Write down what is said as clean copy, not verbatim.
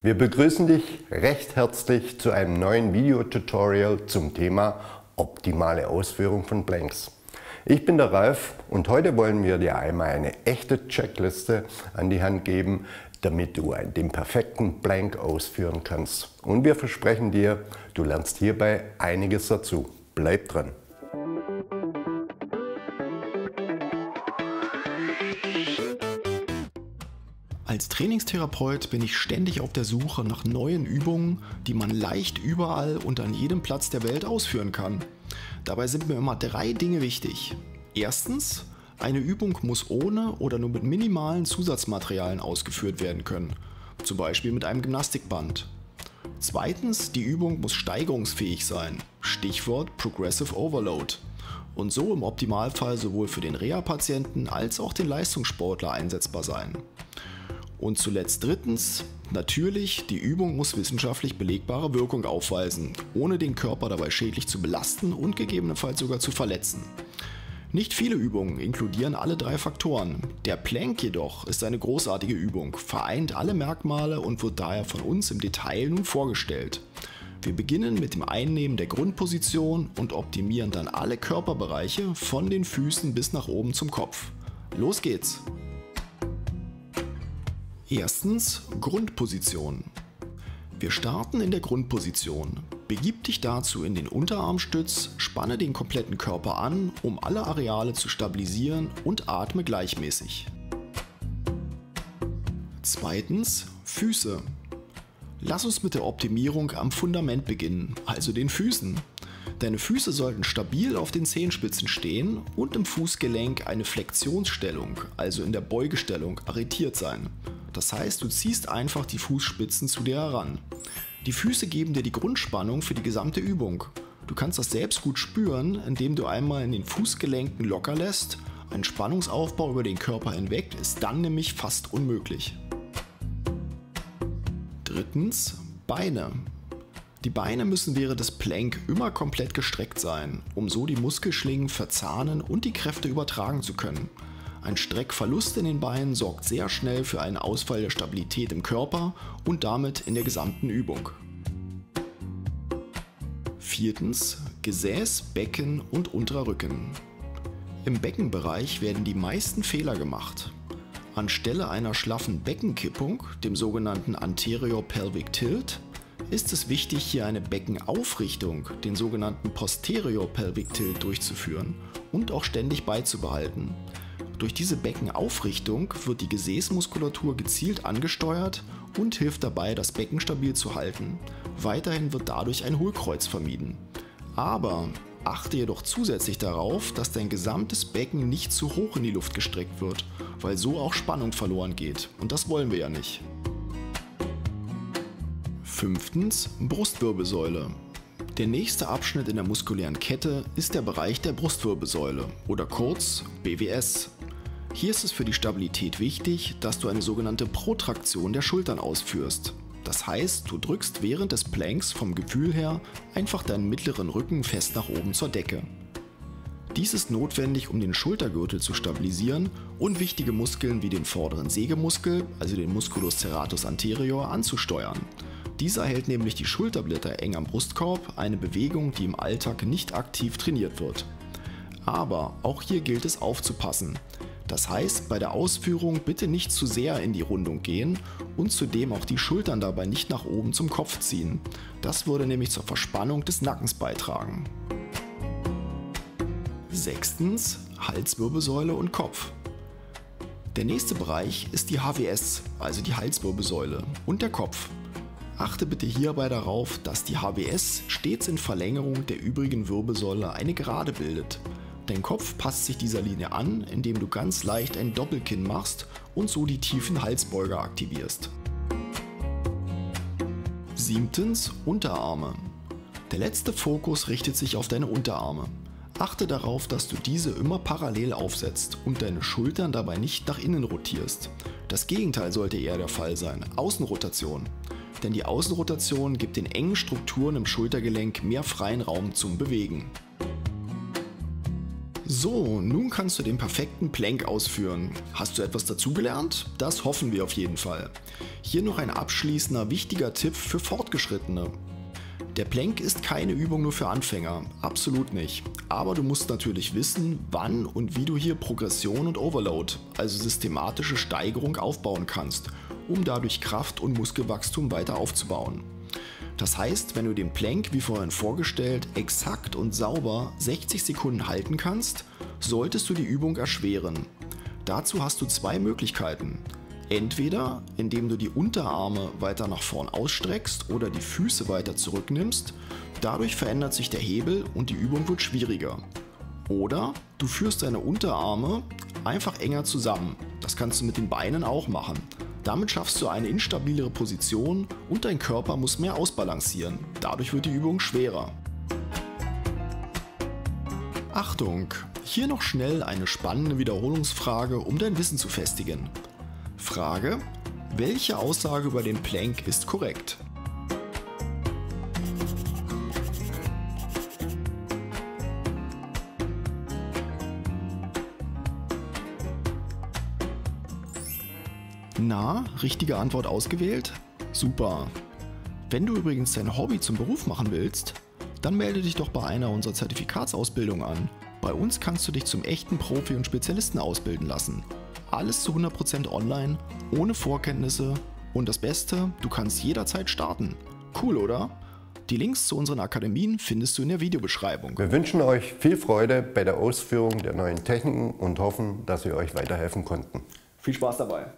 Wir begrüßen dich recht herzlich zu einem neuen Videotutorial zum Thema optimale Ausführung von Planks. Ich bin der Ralf und heute wollen wir dir einmal eine echte Checkliste an die Hand geben, damit du den perfekten Plank ausführen kannst. Und wir versprechen dir, du lernst hierbei einiges dazu. Bleib dran! Als Trainingstherapeut bin ich ständig auf der Suche nach neuen Übungen, die man leicht überall und an jedem Platz der Welt ausführen kann. Dabei sind mir immer 3 Dinge wichtig. Erstens, eine Übung muss ohne oder nur mit minimalen Zusatzmaterialien ausgeführt werden können, zum Beispiel mit einem Gymnastikband. Zweitens, die Übung muss steigerungsfähig sein, Stichwort Progressive Overload, und so im Optimalfall sowohl für den Reha-Patienten als auch den Leistungssportler einsetzbar sein. Und zuletzt drittens, natürlich, die Übung muss wissenschaftlich belegbare Wirkung aufweisen, ohne den Körper dabei schädlich zu belasten und gegebenenfalls sogar zu verletzen. Nicht viele Übungen inkludieren alle 3 Faktoren. Der Plank jedoch ist eine großartige Übung, vereint alle Merkmale und wird daher von uns im Detail nun vorgestellt. Wir beginnen mit dem Einnehmen der Grundposition und optimieren dann alle Körperbereiche von den Füßen bis nach oben zum Kopf. Los geht's! Erstens, Grundposition. Wir starten in der Grundposition. Begib dich dazu in den Unterarmstütz, spanne den kompletten Körper an, um alle Areale zu stabilisieren und atme gleichmäßig. Zweitens, Füße. Lass uns mit der Optimierung am Fundament beginnen, also den Füßen. Deine Füße sollten stabil auf den Zehenspitzen stehen und im Fußgelenk eine Flexionsstellung, also in der Beugestellung, arretiert sein. Das heißt, du ziehst einfach die Fußspitzen zu dir heran. Die Füße geben dir die Grundspannung für die gesamte Übung. Du kannst das selbst gut spüren, indem du einmal in den Fußgelenken locker lässt. Ein Spannungsaufbau über den Körper hinweg ist dann nämlich fast unmöglich. Drittens, Beine. Die Beine müssen während des Plank immer komplett gestreckt sein, um so die Muskelschlingen verzahnen und die Kräfte übertragen zu können. Ein Streckverlust in den Beinen sorgt sehr schnell für einen Ausfall der Stabilität im Körper und damit in der gesamten Übung. Viertens, Gesäß, Becken und unterer Rücken. Im Beckenbereich werden die meisten Fehler gemacht. Anstelle einer schlaffen Beckenkippung, dem sogenannten Anterior Pelvic Tilt, ist es wichtig, hier eine Beckenaufrichtung, den sogenannten Posterior Pelvic Tilt, durchzuführen und auch ständig beizubehalten. Durch diese Beckenaufrichtung wird die Gesäßmuskulatur gezielt angesteuert und hilft dabei, das Becken stabil zu halten. Weiterhin wird dadurch ein Hohlkreuz vermieden. Aber achte jedoch zusätzlich darauf, dass dein gesamtes Becken nicht zu hoch in die Luft gestreckt wird, weil so auch Spannung verloren geht und das wollen wir ja nicht. Fünftens, Brustwirbelsäule. Der nächste Abschnitt in der muskulären Kette ist der Bereich der Brustwirbelsäule oder kurz BWS. Hier ist es für die Stabilität wichtig, dass du eine sogenannte Protraktion der Schultern ausführst. Das heißt, du drückst während des Planks vom Gefühl her einfach deinen mittleren Rücken fest nach oben zur Decke. Dies ist notwendig, um den Schultergürtel zu stabilisieren und wichtige Muskeln wie den vorderen Sägemuskel, also den Musculus serratus anterior, anzusteuern. Dieser hält nämlich die Schulterblätter eng am Brustkorb, eine Bewegung, die im Alltag nicht aktiv trainiert wird. Aber auch hier gilt es aufzupassen. Das heißt, bei der Ausführung bitte nicht zu sehr in die Rundung gehen und zudem auch die Schultern dabei nicht nach oben zum Kopf ziehen. Das würde nämlich zur Verspannung des Nackens beitragen. Sechstens, Halswirbelsäule und Kopf. Der nächste Bereich ist die HWS, also die Halswirbelsäule, und der Kopf. Achte bitte hierbei darauf, dass die HWS stets in Verlängerung der übrigen Wirbelsäule eine Gerade bildet. Dein Kopf passt sich dieser Linie an, indem du ganz leicht ein Doppelkinn machst und so die tiefen Halsbeuger aktivierst. Siebtens, Unterarme. Der letzte Fokus richtet sich auf deine Unterarme. Achte darauf, dass du diese immer parallel aufsetzt und deine Schultern dabei nicht nach innen rotierst. Das Gegenteil sollte eher der Fall sein, Außenrotation. Denn die Außenrotation gibt den engen Strukturen im Schultergelenk mehr freien Raum zum Bewegen. So, nun kannst du den perfekten Plank ausführen. Hast du etwas dazugelernt? Das hoffen wir auf jeden Fall. Hier noch ein abschließender wichtiger Tipp für Fortgeschrittene. Der Plank ist keine Übung nur für Anfänger, absolut nicht. Aber du musst natürlich wissen, wann und wie du hier Progression und Overload, also systematische Steigerung, aufbauen kannst, um dadurch Kraft und Muskelwachstum weiter aufzubauen. Das heißt, wenn du den Plank, wie vorhin vorgestellt, exakt und sauber 60 Sekunden halten kannst, solltest du die Übung erschweren. Dazu hast du zwei Möglichkeiten. Entweder indem du die Unterarme weiter nach vorn ausstreckst oder die Füße weiter zurücknimmst, dadurch verändert sich der Hebel und die Übung wird schwieriger. Oder du führst deine Unterarme einfach enger zusammen, das kannst du mit den Beinen auch machen. Damit schaffst du eine instabilere Position und dein Körper muss mehr ausbalancieren, dadurch wird die Übung schwerer. Achtung! Hier noch schnell eine spannende Wiederholungsfrage, um dein Wissen zu festigen. Frage: Welche Aussage über den Plank ist korrekt? Na, richtige Antwort ausgewählt? Super! Wenn du übrigens dein Hobby zum Beruf machen willst, dann melde dich doch bei einer unserer Zertifikatsausbildungen an. Bei uns kannst du dich zum echten Profi und Spezialisten ausbilden lassen. Alles zu 100% online, ohne Vorkenntnisse und das Beste, du kannst jederzeit starten. Cool, oder? Die Links zu unseren Akademien findest du in der Videobeschreibung. Wir wünschen euch viel Freude bei der Ausführung der neuen Techniken und hoffen, dass wir euch weiterhelfen konnten. Viel Spaß dabei!